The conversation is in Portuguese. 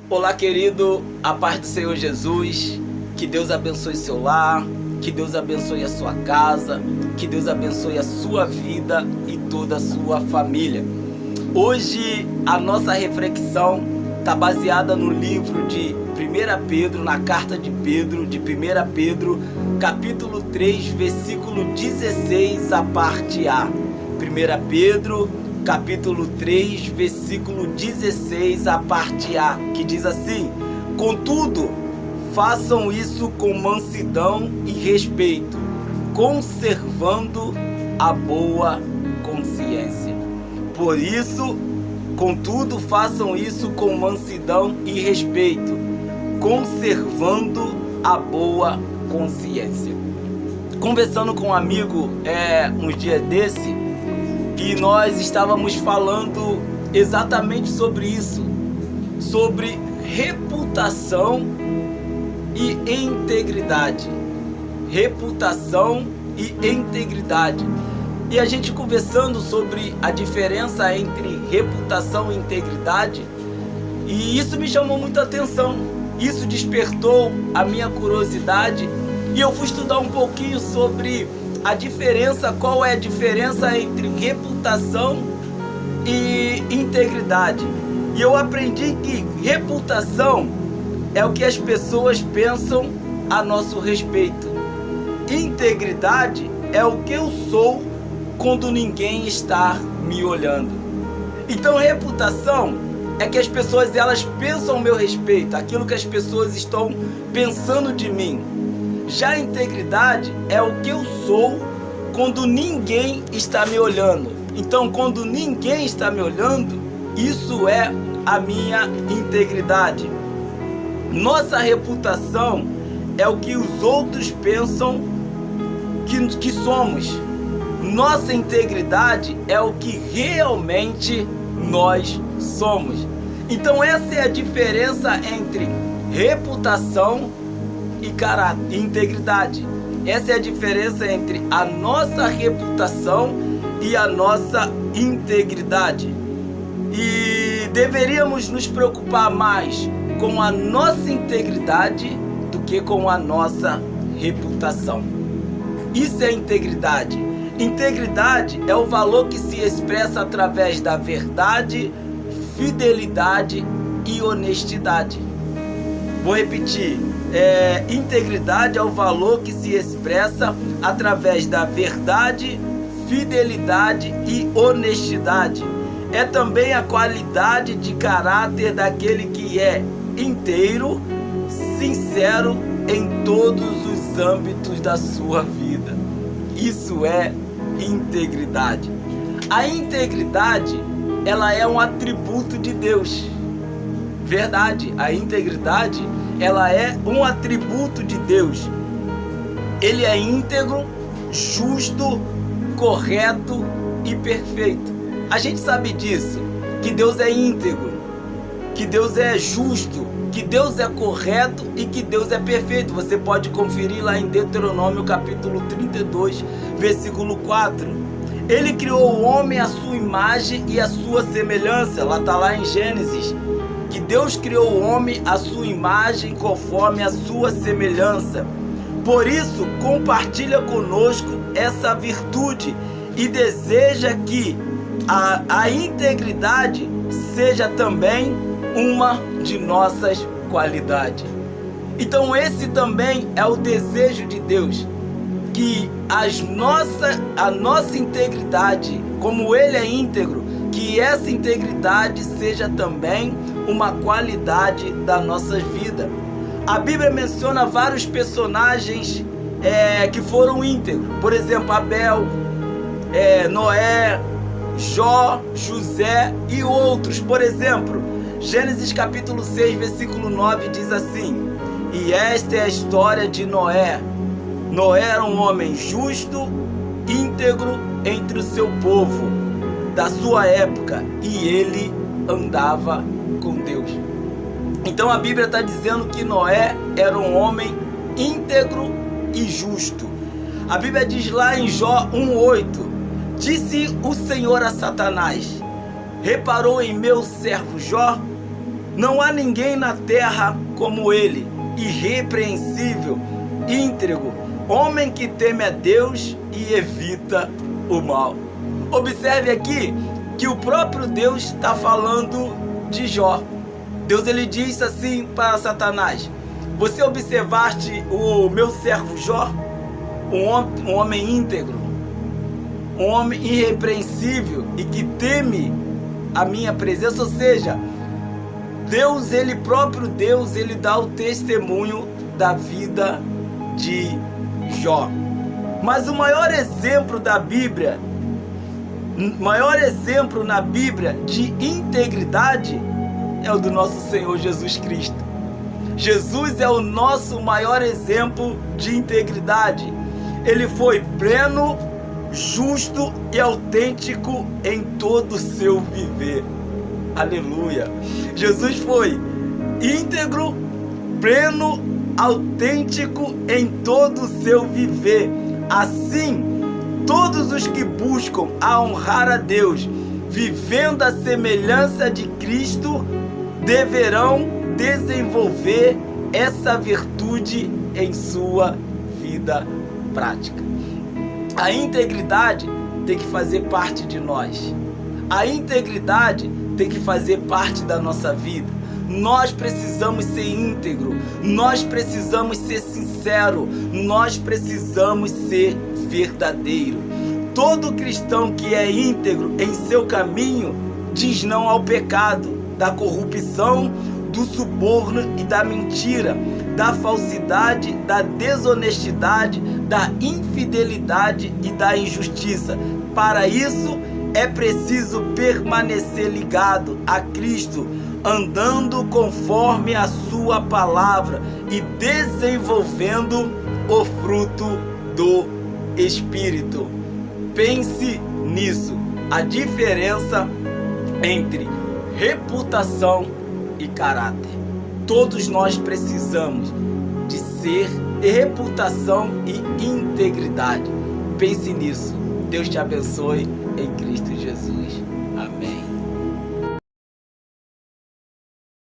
Olá, querido, a paz do Senhor Jesus, que Deus abençoe seu lar, que Deus abençoe a sua casa, que Deus abençoe a sua vida e toda a sua família. Hoje a nossa reflexão está baseada no livro de 1 Pedro, na carta de 1 Pedro, capítulo 3, versículo 16, a parte A. 1 Pedro, capítulo 3, versículo 16, a parte A, que diz assim: contudo, façam isso com mansidão e respeito, conservando a boa consciência. Por isso, contudo, façam isso com mansidão e respeito, conservando a boa consciência. Conversando com um amigo uns dias desse, e nós estávamos falando exatamente sobre isso, sobre reputação e integridade. Reputação e integridade. E a gente conversando sobre a diferença entre reputação e integridade, e isso me chamou muita atenção. Isso despertou a minha curiosidade e eu fui estudar um pouquinho sobre a diferença, qual é a diferença entre reputação e integridade. E eu aprendi que reputação é o que as pessoas pensam a nosso respeito. Integridade é o que eu sou quando ninguém está me olhando. Então, reputação é que as pessoas elas pensam ao meu respeito, aquilo que as pessoas estão pensando de mim. Já a integridade é o que eu sou quando ninguém está me olhando. Então, quando ninguém está me olhando, isso é a minha integridade. Nossa reputação é o que os outros pensam que somos. Nossa integridade é o que realmente nós somos. Então, essa é a diferença entre reputação e caráter, integridade. Essa é a diferença entre a nossa reputação e a nossa integridade. E deveríamos nos preocupar mais com a nossa integridade do que com a nossa reputação. Isso é integridade. Integridade é o valor que se expressa através da verdade, fidelidade e honestidade. Vou repetir. Integridade é o valor que se expressa através da verdade, fidelidade e honestidade. É também a qualidade de caráter daquele que é inteiro, sincero em todos os âmbitos da sua vida. Isso é integridade. A integridade, ela é um atributo de Deus. Verdade, a integridade ela é um atributo de Deus. Ele é íntegro, justo, correto e perfeito. A gente sabe disso, que Deus é íntegro, que Deus é justo, que Deus é correto e que Deus é perfeito. Você pode conferir lá em Deuteronômio capítulo 32, versículo 4. Ele criou o homem à sua imagem e à sua semelhança. Lá está lá em Gênesis. Que Deus criou o homem à sua imagem conforme a sua semelhança. Por isso, compartilha conosco essa virtude e deseja que a integridade seja também uma de nossas qualidades. Então esse também é o desejo de Deus, que a nossa integridade, como Ele é íntegro, que essa integridade seja também uma qualidade da nossa vida. A Bíblia menciona vários personagens que foram íntegros. Por exemplo, Abel, Noé, Jó, José e outros. Por exemplo, Gênesis capítulo 6, versículo 9 diz assim: e esta é a história de Noé. Noé era um homem justo, íntegro entre o seu povo, da sua época, e ele andava com Deus. Então a Bíblia está dizendo que Noé era um homem íntegro e justo. A Bíblia diz lá em Jó 1,8: disse o Senhor a Satanás: reparou em meu servo Jó? Não há ninguém na terra como ele, irrepreensível, íntegro, homem que teme a Deus e evita o mal. Observe aqui que o próprio Deus está falando de Jó. Deus ele diz assim para Satanás: você observaste o meu servo Jó? Um homem íntegro, um homem irrepreensível e que teme a minha presença. Ou seja, Deus, ele próprio Deus, ele dá o testemunho da vida de Jó. Mas o maior exemplo da Bíblia, maior exemplo na Bíblia de integridade é o do nosso Senhor Jesus Cristo. Jesus é o nosso maior exemplo de integridade. Ele foi pleno, justo e autêntico em todo o seu viver. Aleluia! Jesus foi íntegro, pleno, autêntico em todo o seu viver. Assim, todos os que buscam a honrar a Deus, vivendo a semelhança de Cristo, deverão desenvolver essa virtude em sua vida prática. A integridade tem que fazer parte de nós. A integridade tem que fazer parte da nossa vida. Nós precisamos ser íntegro, nós precisamos ser sincero, nós precisamos ser verdadeiro. Todo cristão que é íntegro em seu caminho diz não ao pecado, da corrupção, do suborno e da mentira, da falsidade, da desonestidade, da infidelidade e da injustiça. Para isso, é preciso permanecer ligado a Cristo, andando conforme a sua palavra e desenvolvendo o fruto do Espírito. Pense nisso, a diferença entre reputação e caráter. Todos nós precisamos de ser reputação e integridade. Pense nisso. Deus te abençoe em Cristo Jesus. Amém.